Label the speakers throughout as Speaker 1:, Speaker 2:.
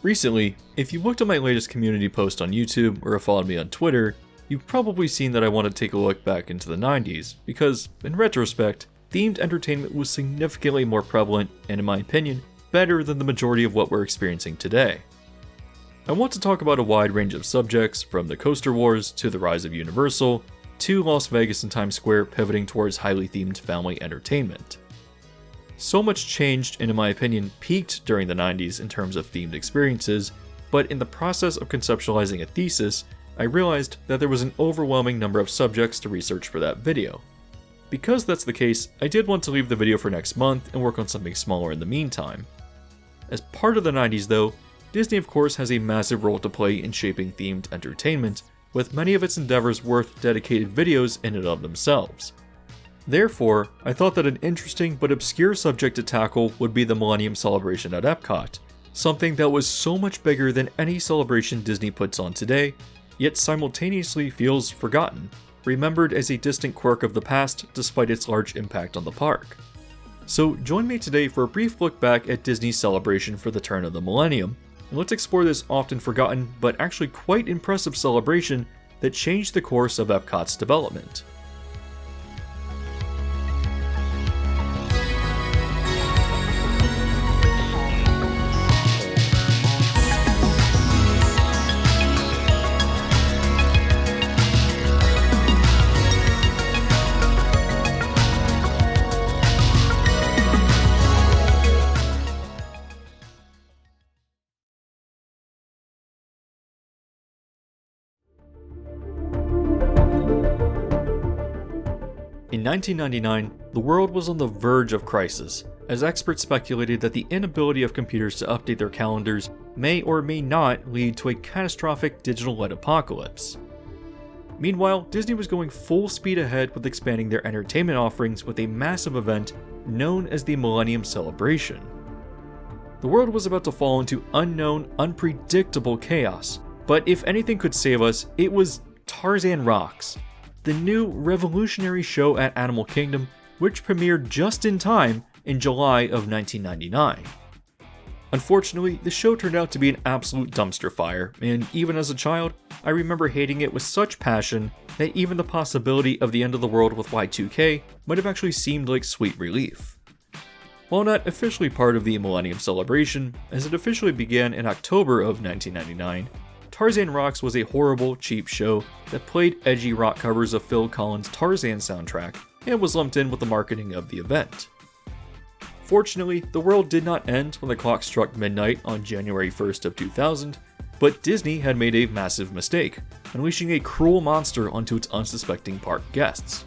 Speaker 1: Recently, if you looked at my latest community post on YouTube or have followed me on Twitter, you've probably seen that I want to take a look back into the 90s, because, in retrospect, themed entertainment was significantly more prevalent and, in my opinion, better than the majority of what we're experiencing today. I want to talk about a wide range of subjects, from the Coaster Wars to the rise of Universal, to Las Vegas and Times Square pivoting towards highly themed family entertainment. So much changed and, in my opinion, peaked during the 90s in terms of themed experiences, but in the process of conceptualizing a thesis, I realized that there was an overwhelming number of subjects to research for that video. Because that's the case, I did want to leave the video for next month and work on something smaller in the meantime. As part of the 90s though, Disney of course has a massive role to play in shaping themed entertainment, with many of its endeavors worth dedicated videos in and of themselves. Therefore, I thought that an interesting but obscure subject to tackle would be the Millennium Celebration at Epcot, something that was so much bigger than any celebration Disney puts on today, yet simultaneously feels forgotten, remembered as a distant quirk of the past despite its large impact on the park. So join me today for a brief look back at Disney's celebration for the turn of the millennium, and let's explore this often forgotten but actually quite impressive celebration that changed the course of Epcot's development. In 1999, the world was on the verge of crisis, as experts speculated that the inability of computers to update their calendars may or may not lead to a catastrophic digital-led apocalypse. Meanwhile, Disney was going full speed ahead with expanding their entertainment offerings with a massive event known as the Millennium Celebration. The world was about to fall into unknown, unpredictable chaos, but if anything could save us, it was Tarzan Rocks, the new revolutionary show at Animal Kingdom, which premiered just in time in July of 1999. Unfortunately, the show turned out to be an absolute dumpster fire, and even as a child, I remember hating it with such passion that even the possibility of the end of the world with Y2K might have actually seemed like sweet relief. While not officially part of the Millennium Celebration, as it officially began in October of 1999, Tarzan Rocks was a horrible, cheap show that played edgy rock covers of Phil Collins' Tarzan soundtrack and was lumped in with the marketing of the event. Fortunately, the world did not end when the clock struck midnight on January 1st of 2000, but Disney had made a massive mistake, unleashing a cruel monster onto its unsuspecting park guests.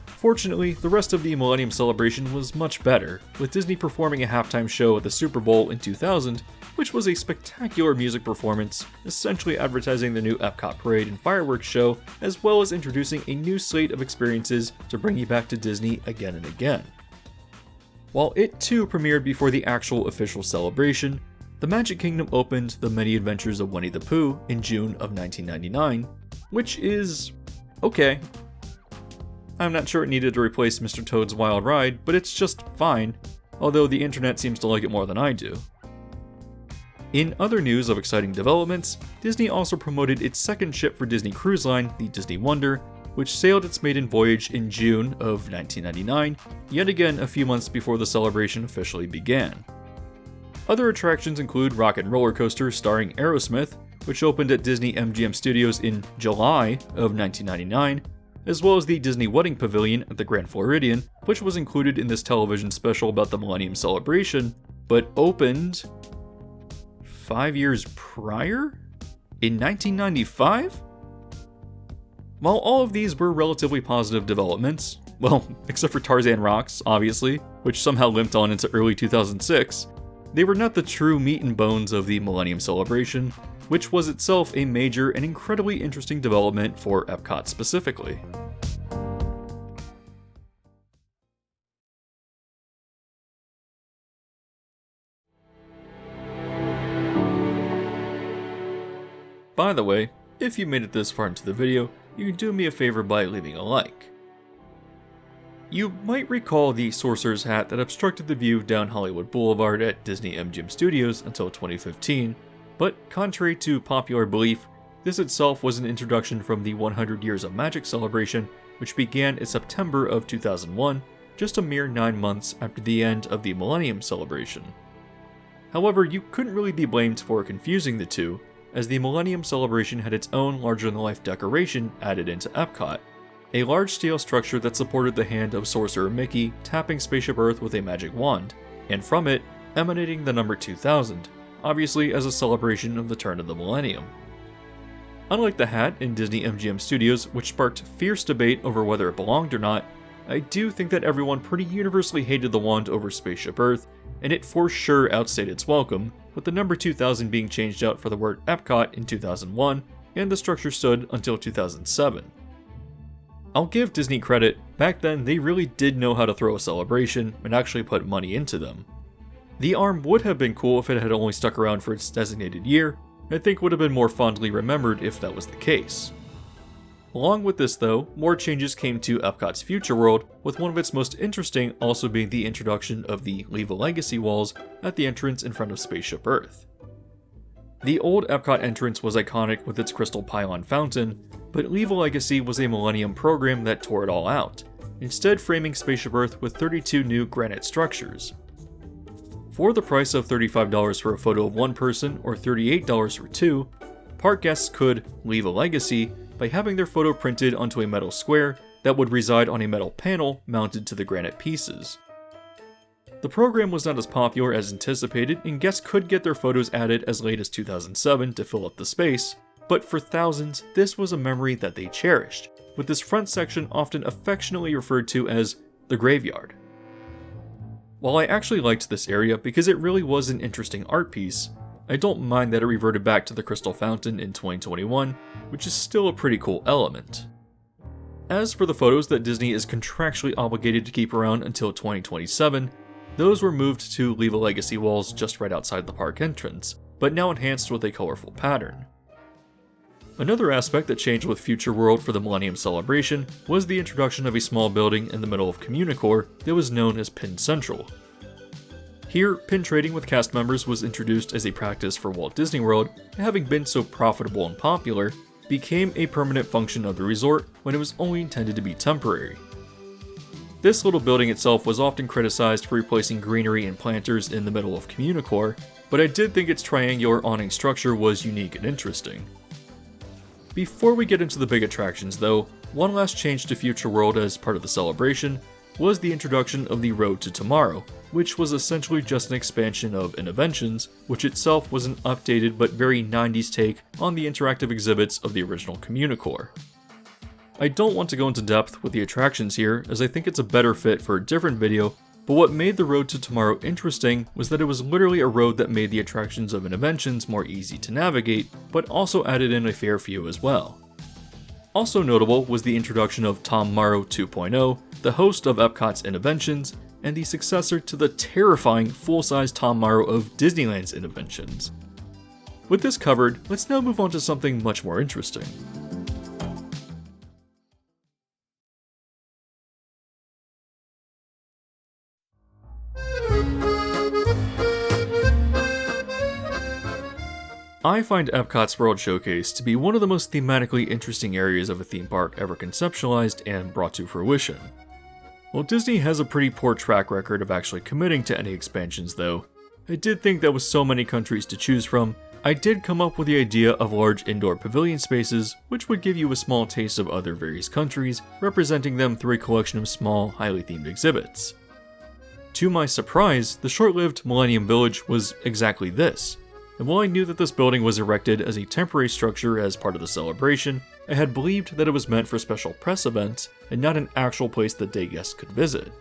Speaker 1: Fortunately, the rest of the Millennium Celebration was much better, with Disney performing a halftime show at the Super Bowl in 2000, which was a spectacular music performance, essentially advertising the new Epcot parade and fireworks show, as well as introducing a new slate of experiences to bring you back to Disney again and again. While it too premiered before the actual official celebration, the Magic Kingdom opened The Many Adventures of Winnie the Pooh in June of 1999, which is okay. I'm not sure it needed to replace Mr. Toad's Wild Ride, but it's just fine, although the internet seems to like it more than I do. In other news of exciting developments, Disney also promoted its second ship for Disney Cruise Line, the Disney Wonder, which sailed its maiden voyage in June of 1999, yet again a few months before the celebration officially began. Other attractions include Rock and Roller Coaster starring Aerosmith, which opened at Disney MGM Studios in July of 1999, as well as the Disney Wedding Pavilion at the Grand Floridian, which was included in this television special about the Millennium Celebration, but opened 5 years prior? In 1995? While all of these were relatively positive developments, well, except for Tarzan Rocks, obviously, which somehow limped on into early 2006, they were not the true meat and bones of the Millennium Celebration, which was itself a major and incredibly interesting development for Epcot specifically. By the way, if you made it this far into the video, you can do me a favor by leaving a like. You might recall the sorcerer's hat that obstructed the view down Hollywood Boulevard at Disney MGM Studios until 2015, but contrary to popular belief, this itself was an introduction from the 100 Years of Magic celebration, which began in September of 2001, just a mere 9 months after the end of the Millennium Celebration. However, you couldn't really be blamed for confusing the two, as the Millennium Celebration had its own larger-than-life decoration added into Epcot, a large-scale structure that supported the hand of Sorcerer Mickey tapping Spaceship Earth with a magic wand, and from it, emanating the number 2000, obviously as a celebration of the turn of the millennium. Unlike the hat in Disney MGM Studios, which sparked fierce debate over whether it belonged or not, I do think that everyone pretty universally hated the wand over Spaceship Earth, and it for sure outstayed its welcome, with the number 2000 being changed out for the word Epcot in 2001, and the structure stood until 2007. I'll give Disney credit, back then they really did know how to throw a celebration and actually put money into them. The arm would have been cool if it had only stuck around for its designated year, and I think would have been more fondly remembered if that was the case. Along with this though, more changes came to Epcot's Future World, with one of its most interesting also being the introduction of the Leave a Legacy walls at the entrance in front of Spaceship Earth. The old Epcot entrance was iconic with its crystal pylon fountain, but Leave a Legacy was a Millennium program that tore it all out, instead framing Spaceship Earth with 32 new granite structures. For the price of $35 for a photo of one person or $38 for two, park guests could leave a legacy by having their photo printed onto a metal square that would reside on a metal panel mounted to the granite pieces. The program was not as popular as anticipated, and guests could get their photos added as late as 2007 to fill up the space, but for thousands, this was a memory that they cherished, with this front section often affectionately referred to as the graveyard. While I actually liked this area because it really was an interesting art piece, I don't mind that it reverted back to the crystal fountain in 2021, which is still a pretty cool element. As for the photos that Disney is contractually obligated to keep around until 2027, those were moved to Leave a Legacy walls just right outside the park entrance, but now enhanced with a colorful pattern. Another aspect that changed with Future World for the Millennium Celebration was the introduction of a small building in the middle of Communicore that was known as Pin Central. Here, pin trading with cast members was introduced as a practice for Walt Disney World, and having been so profitable and popular, became a permanent function of the resort when it was only intended to be temporary. This little building itself was often criticized for replacing greenery and planters in the middle of Communicore, but I did think its triangular awning structure was unique and interesting. Before we get into the big attractions though, one last change to Future World as part of the celebration was the introduction of the Road to Tomorrow, which was essentially just an expansion of Innoventions, which itself was an updated but very 90s take on the interactive exhibits of the original Communicore. I don't want to go into depth with the attractions here, as I think it's a better fit for a different video, but what made the Road to Tomorrow interesting was that it was literally a road that made the attractions of Innoventions more easy to navigate, but also added in a fair few as well. Also notable was the introduction of Tom Morrow 2.0, the host of Epcot's Innoventions, and the successor to the terrifying full-size Tom Morrow of Disneyland's Innoventions. With this covered, let's now move on to something much more interesting. I find Epcot's World Showcase to be one of the most thematically interesting areas of a theme park ever conceptualized and brought to fruition. While Disney has a pretty poor track record of actually committing to any expansions though, I did think that with so many countries to choose from, I did come up with the idea of large indoor pavilion spaces, which would give you a small taste of other various countries, representing them through a collection of small, highly themed exhibits. To my surprise, the short-lived Millennium Village was exactly this. And while I knew that this building was erected as a temporary structure as part of the celebration, I had believed that it was meant for special press events and not an actual place that day guests could visit.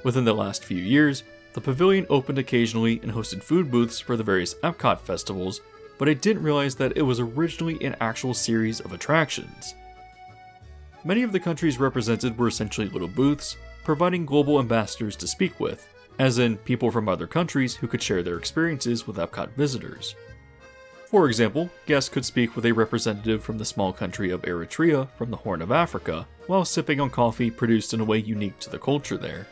Speaker 1: Within the last few years, the pavilion opened occasionally and hosted food booths for the various Epcot festivals, but I didn't realize that it was originally an actual series of attractions. Many of the countries represented were essentially little booths, providing global ambassadors to speak with, as in people from other countries who could share their experiences with Epcot visitors. For example, guests could speak with a representative from the small country of Eritrea from the Horn of Africa, while sipping on coffee produced in a way unique to the culture there.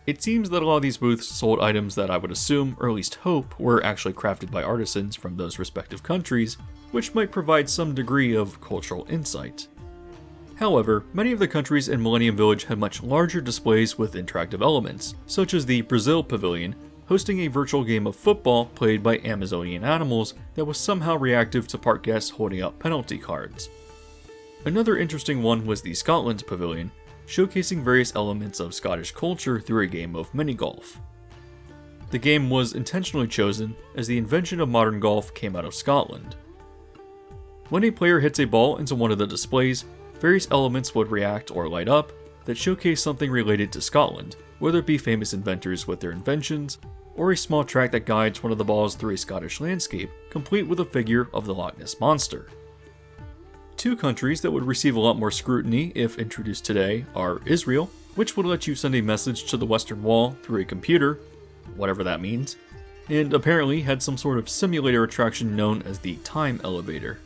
Speaker 1: It seems that a lot of these booths sold items that I would assume, or at least hope, were actually crafted by artisans from those respective countries, which might provide some degree of cultural insight. However, many of the countries in Millennium Village had much larger displays with interactive elements, such as the Brazil Pavilion, hosting a virtual game of football played by Amazonian animals that was somehow reactive to park guests holding up penalty cards. Another interesting one was the Scotland Pavilion, showcasing various elements of Scottish culture through a game of mini-golf. The game was intentionally chosen as the invention of modern golf came out of Scotland. When a player hits a ball into one of the displays, various elements would react or light up that showcase something related to Scotland, whether it be famous inventors with their inventions, or a small track that guides one of the balls through a Scottish landscape, complete with a figure of the Loch Ness Monster. Two countries that would receive a lot more scrutiny if introduced today are Israel, which would let you send a message to the Western Wall through a computer, whatever that means, and apparently had some sort of simulator attraction known as the Time Elevator.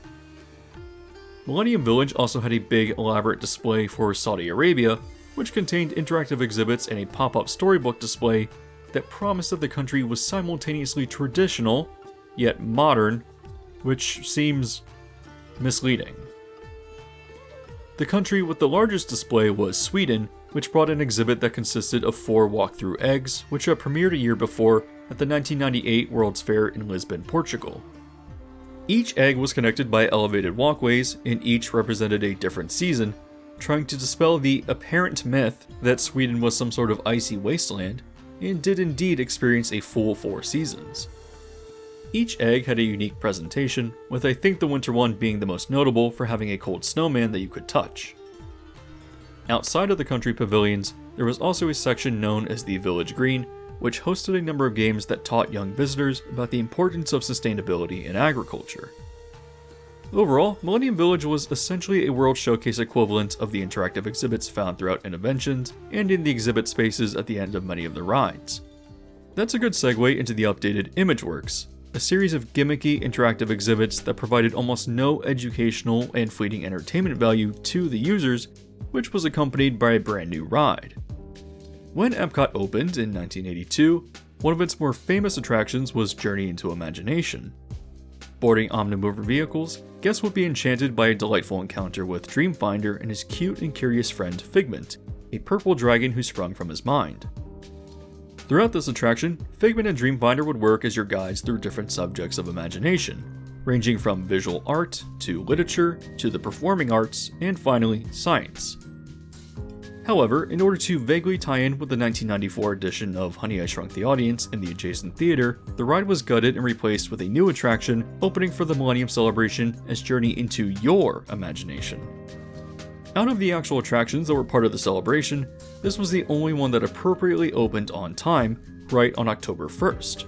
Speaker 1: Millennium Village also had a big elaborate display for Saudi Arabia, which contained interactive exhibits and a pop-up storybook display that promised that the country was simultaneously traditional, yet modern, which seems misleading. The country with the largest display was Sweden, which brought an exhibit that consisted of 4 walkthrough eggs, which had premiered a year before at the 1998 World's Fair in Lisbon, Portugal. Each egg was connected by elevated walkways, and each represented a different season, trying to dispel the apparent myth that Sweden was some sort of icy wasteland, and did indeed experience a full 4 seasons. Each egg had a unique presentation, with I think the winter one being the most notable for having a cold snowman that you could touch. Outside of the country pavilions, there was also a section known as the Village Green, which hosted a number of games that taught young visitors about the importance of sustainability in agriculture. Overall, Millennium Village was essentially a World Showcase equivalent of the interactive exhibits found throughout Innoventions and in the exhibit spaces at the end of many of the rides. That's a good segue into the updated ImageWorks, a series of gimmicky interactive exhibits that provided almost no educational and fleeting entertainment value to the users, which was accompanied by a brand new ride. When Epcot opened in 1982, one of its more famous attractions was Journey into Imagination. Boarding Omnimover vehicles, guests would be enchanted by a delightful encounter with Dreamfinder and his cute and curious friend Figment, a purple dragon who sprung from his mind. Throughout this attraction, Figment and Dreamfinder would work as your guides through different subjects of imagination, ranging from visual art, to literature, to the performing arts, and finally, science. However, in order to vaguely tie in with the 1994 edition of Honey, I Shrunk the Audience in the adjacent theater, the ride was gutted and replaced with a new attraction opening for the Millennium Celebration as Journey into Your Imagination. Out of the actual attractions that were part of the celebration, this was the only one that appropriately opened on time, right on October 1st.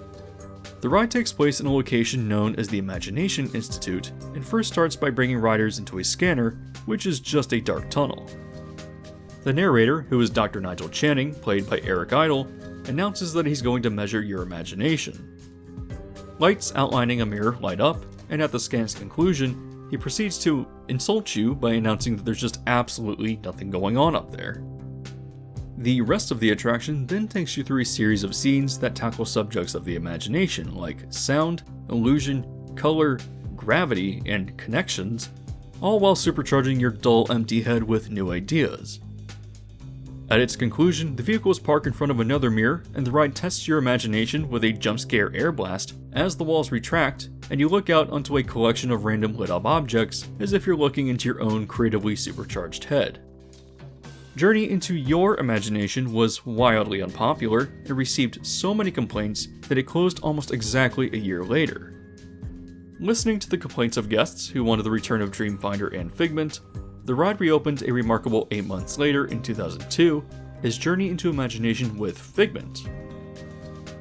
Speaker 1: The ride takes place in a location known as the Imagination Institute, and first starts by bringing riders into a scanner, which is just a dark tunnel. The narrator, who is Dr. Nigel Channing, played by Eric Idle, announces that he's going to measure your imagination. Lights outlining a mirror light up, and at the scan's conclusion, he proceeds to insult you by announcing that there's just absolutely nothing going on up there. The rest of the attraction then takes you through a series of scenes that tackle subjects of the imagination like sound, illusion, color, gravity, and connections, all while supercharging your dull, empty head with new ideas. At its conclusion, the vehicles park in front of another mirror, and the ride tests your imagination with a jump-scare air blast as the walls retract, and you look out onto a collection of random lit-up objects as if you're looking into your own creatively supercharged head. Journey into Your Imagination was wildly unpopular and received so many complaints that it closed almost exactly a year later. Listening to the complaints of guests who wanted the return of Dreamfinder and Figment, the ride reopened a remarkable 8 months later in 2002 as Journey into Imagination with Figment.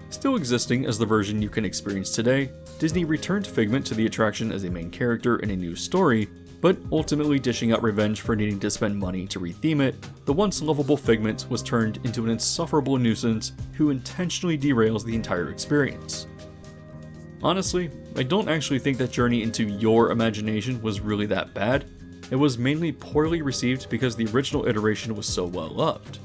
Speaker 1: Still existing as the version you can experience today, Disney returned Figment to the attraction as a main character in a new story, but ultimately dishing out revenge for needing to spend money to retheme it, the once lovable Figment was turned into an insufferable nuisance who intentionally derails the entire experience. Honestly, I don't actually think that journey into your imagination was really that bad. It was mainly poorly received because the original iteration was so well loved.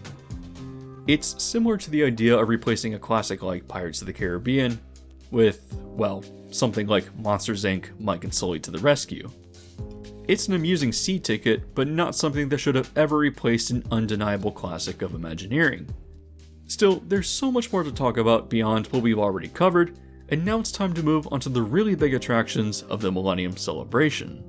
Speaker 1: It's similar to the idea of replacing a classic like Pirates of the Caribbean with, well, something like Monsters Inc. Mike and Sully to the Rescue. It's an amusing sea ticket, but not something that should have ever replaced an undeniable classic of Imagineering. Still, there's so much more to talk about beyond what we've already covered, and now it's time to move on to the really big attractions of the Millennium Celebration.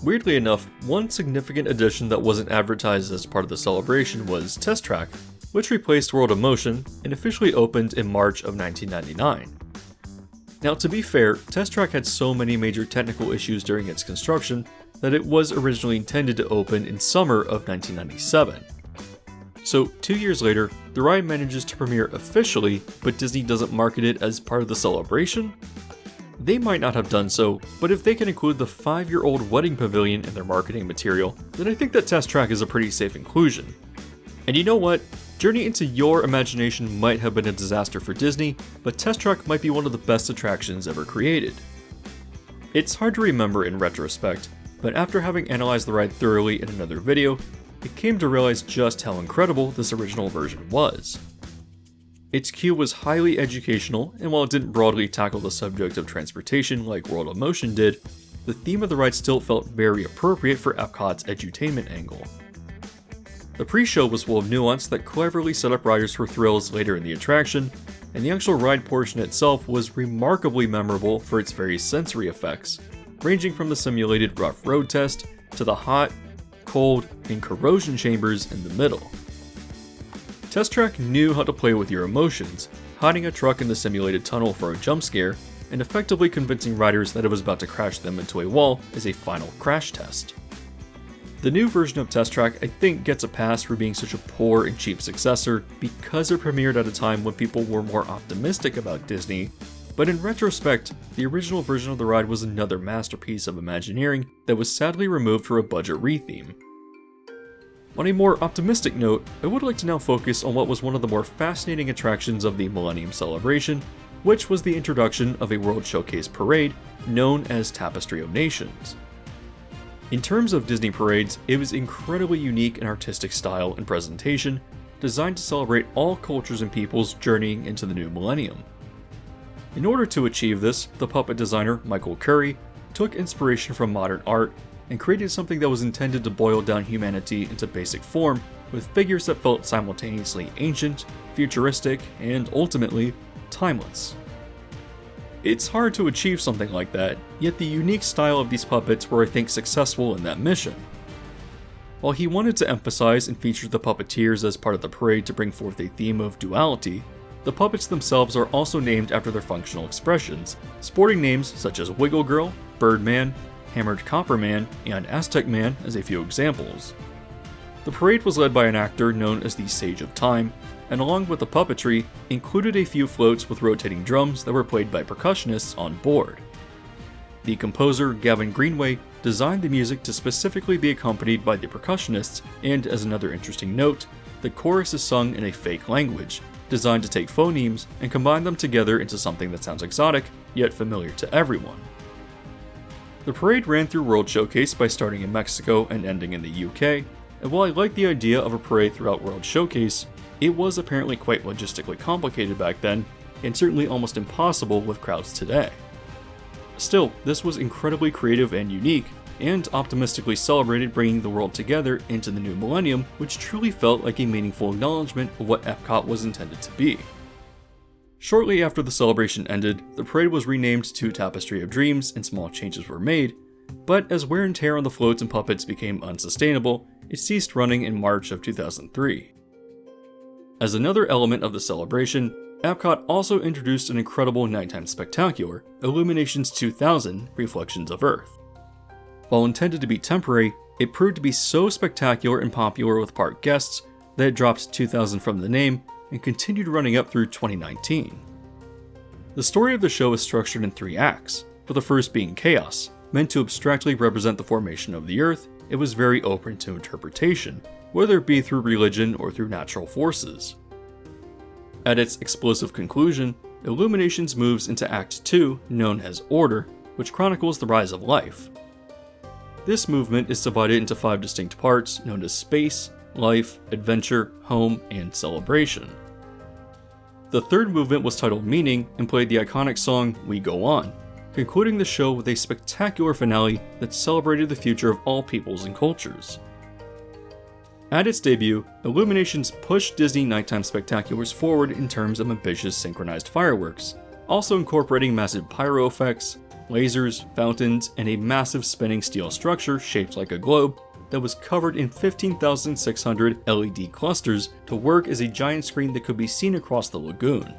Speaker 1: Weirdly enough, one significant addition that wasn't advertised as part of the celebration was Test Track, which replaced World of Motion and officially opened in March of 1999. Now, to be fair, Test Track had so many major technical issues during its construction that it was originally intended to open in summer of 1997. So, 2 years later, the ride manages to premiere officially, but Disney doesn't market it as part of the celebration? They might not have done so, but if they can include the 5-year-old wedding pavilion in their marketing material, then I think that Test Track is a pretty safe inclusion. And you know what? Journey into your imagination might have been a disaster for Disney, but Test Track might be one of the best attractions ever created. It's hard to remember in retrospect, but after having analyzed the ride thoroughly in another video, I came to realize just how incredible this original version was. Its queue was highly educational, and while it didn't broadly tackle the subject of transportation like World of Motion did, the theme of the ride still felt very appropriate for Epcot's edutainment angle. The pre-show was full of nuance that cleverly set up riders for thrills later in the attraction, and the actual ride portion itself was remarkably memorable for its various sensory effects, ranging from the simulated rough road test to the hot, cold, and corrosion chambers in the middle. Test Track knew how to play with your emotions, hiding a truck in the simulated tunnel for a jump scare, and effectively convincing riders that it was about to crash them into a wall as a final crash test. The new version of Test Track I think gets a pass for being such a poor and cheap successor because it premiered at a time when people were more optimistic about Disney, but in retrospect, the original version of the ride was another masterpiece of Imagineering that was sadly removed for a budget retheme. On a more optimistic note, I would like to now focus on what was one of the more fascinating attractions of the Millennium Celebration, which was the introduction of a World Showcase parade known as Tapestry of Nations. In terms of Disney parades, it was incredibly unique in artistic style and presentation, designed to celebrate all cultures and peoples journeying into the new millennium. In order to achieve this, the puppet designer Michael Curry took inspiration from modern art and created something that was intended to boil down humanity into basic form, with figures that felt simultaneously ancient, futuristic, and ultimately, timeless. It's hard to achieve something like that, yet the unique style of these puppets were I think successful in that mission. While he wanted to emphasize and feature the puppeteers as part of the parade to bring forth a theme of duality, the puppets themselves are also named after their functional expressions, sporting names such as Wiggle Girl, Birdman, Hammered Copper Man, and Aztec Man as a few examples. The parade was led by an actor known as the Sage of Time, and along with the puppetry, included a few floats with rotating drums that were played by percussionists on board. The composer, Gavin Greenway, designed the music to specifically be accompanied by the percussionists, and as another interesting note, the chorus is sung in a fake language, designed to take phonemes and combine them together into something that sounds exotic, yet familiar to everyone. The parade ran through World Showcase by starting in Mexico and ending in the UK, and while I like the idea of a parade throughout World Showcase, it was apparently quite logistically complicated back then, and certainly almost impossible with crowds today. Still, this was incredibly creative and unique, and optimistically celebrated bringing the world together into the new millennium, which truly felt like a meaningful acknowledgement of what Epcot was intended to be. Shortly after the celebration ended, the parade was renamed to Tapestry of Dreams and small changes were made, but as wear and tear on the floats and puppets became unsustainable, it ceased running in March of 2003. As another element of the celebration, Epcot also introduced an incredible nighttime spectacular, Illuminations 2000 Reflections of Earth. While intended to be temporary, it proved to be so spectacular and popular with park guests that it dropped 2000 from the name and continued running up through 2019. The story of the show is structured in 3 acts, with the first being Chaos, meant to abstractly represent the formation of the Earth, it was very open to interpretation, whether it be through religion or through natural forces. At its explosive conclusion, Illuminations moves into Act 2, known as Order, which chronicles the rise of life. This movement is divided into 5 distinct parts known as Space, Life, Adventure, Home, and Celebration. The third movement was titled Meaning and played the iconic song We Go On, concluding the show with a spectacular finale that celebrated the future of all peoples and cultures. At its debut, Illuminations pushed Disney nighttime spectaculars forward in terms of ambitious synchronized fireworks, also incorporating massive pyro effects, lasers, fountains, and a massive spinning steel structure shaped like a globe that was covered in 15,600 LED clusters to work as a giant screen that could be seen across the lagoon.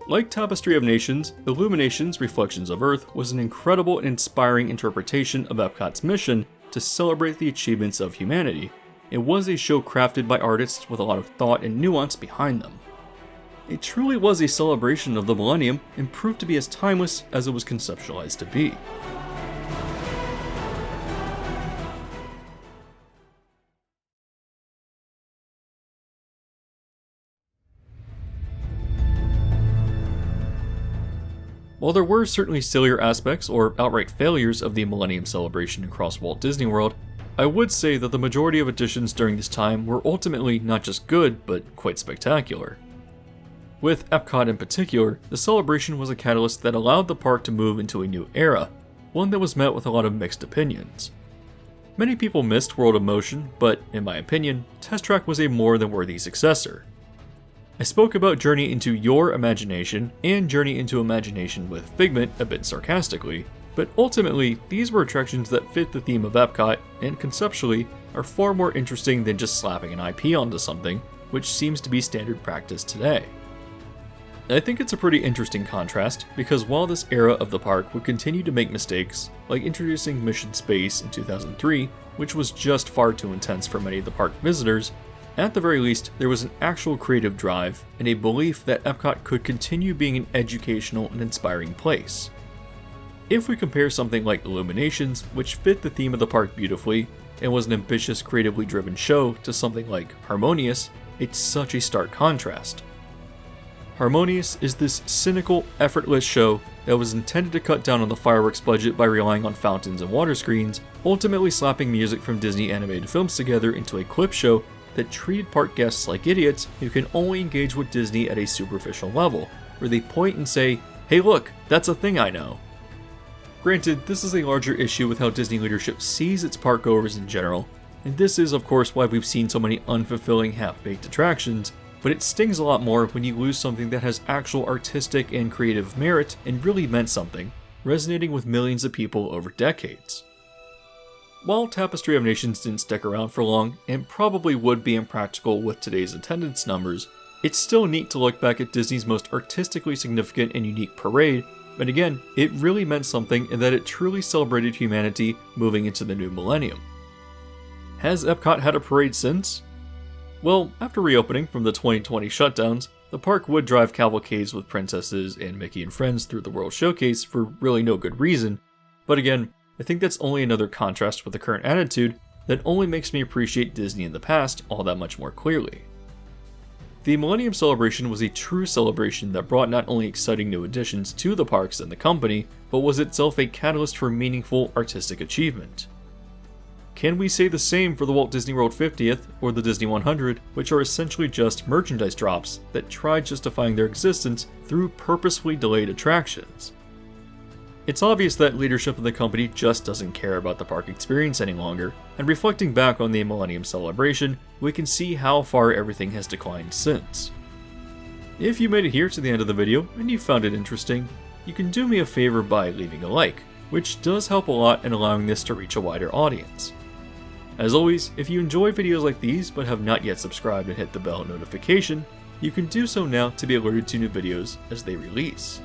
Speaker 1: Like Tapestry of Nations, Illuminations Reflections of Earth was an incredible and inspiring interpretation of Epcot's mission to celebrate the achievements of humanity. It was a show crafted by artists with a lot of thought and nuance behind them. It truly was a celebration of the Millennium and proved to be as timeless as it was conceptualized to be. While there were certainly sillier aspects or outright failures of the Millennium Celebration across Walt Disney World, I would say that the majority of additions during this time were ultimately not just good, but quite spectacular. With Epcot in particular, the celebration was a catalyst that allowed the park to move into a new era, one that was met with a lot of mixed opinions. Many people missed World of Motion, but in my opinion, Test Track was a more than worthy successor. I spoke about Journey into Your Imagination and Journey into Imagination with Figment a bit sarcastically, but ultimately, these were attractions that fit the theme of Epcot and conceptually are far more interesting than just slapping an IP onto something, which seems to be standard practice today. I think it's a pretty interesting contrast because while this era of the park would continue to make mistakes, like introducing Mission Space in 2003, which was just far too intense for many of the park visitors, at the very least, there was an actual creative drive and a belief that Epcot could continue being an educational and inspiring place. If we compare something like Illuminations, which fit the theme of the park beautifully and was an ambitious, creatively driven show, to something like Harmonious, it's such a stark contrast. Harmonious is this cynical, effortless show that was intended to cut down on the fireworks budget by relying on fountains and water screens, ultimately slapping music from Disney animated films together into a clip show that treated park guests like idiots who can only engage with Disney at a superficial level, where they point and say, "Hey look, that's a thing I know." Granted, this is a larger issue with how Disney leadership sees its parkgoers in general, and this is of course why we've seen so many unfulfilling half-baked attractions, but it stings a lot more when you lose something that has actual artistic and creative merit and really meant something, resonating with millions of people over decades. While Tapestry of Nations didn't stick around for long, and probably would be impractical with today's attendance numbers, it's still neat to look back at Disney's most artistically significant and unique parade, and again, it really meant something in that it truly celebrated humanity moving into the new millennium. Has Epcot had a parade since? Well, after reopening from the 2020 shutdowns, the park would drive cavalcades with princesses and Mickey and friends through the World Showcase for really no good reason, but again, I think that's only another contrast with the current attitude that only makes me appreciate Disney in the past all that much more clearly. The Millennium Celebration was a true celebration that brought not only exciting new additions to the parks and the company, but was itself a catalyst for meaningful artistic achievement. Can we say the same for the Walt Disney World 50th or the Disney 100, which are essentially just merchandise drops that tried justifying their existence through purposefully delayed attractions? It's obvious that leadership of the company just doesn't care about the park experience any longer, and reflecting back on the Millennium Celebration, we can see how far everything has declined since. If you made it here to the end of the video and you found it interesting, you can do me a favor by leaving a like, which does help a lot in allowing this to reach a wider audience. As always, if you enjoy videos like these but have not yet subscribed and hit the bell notification, you can do so now to be alerted to new videos as they release.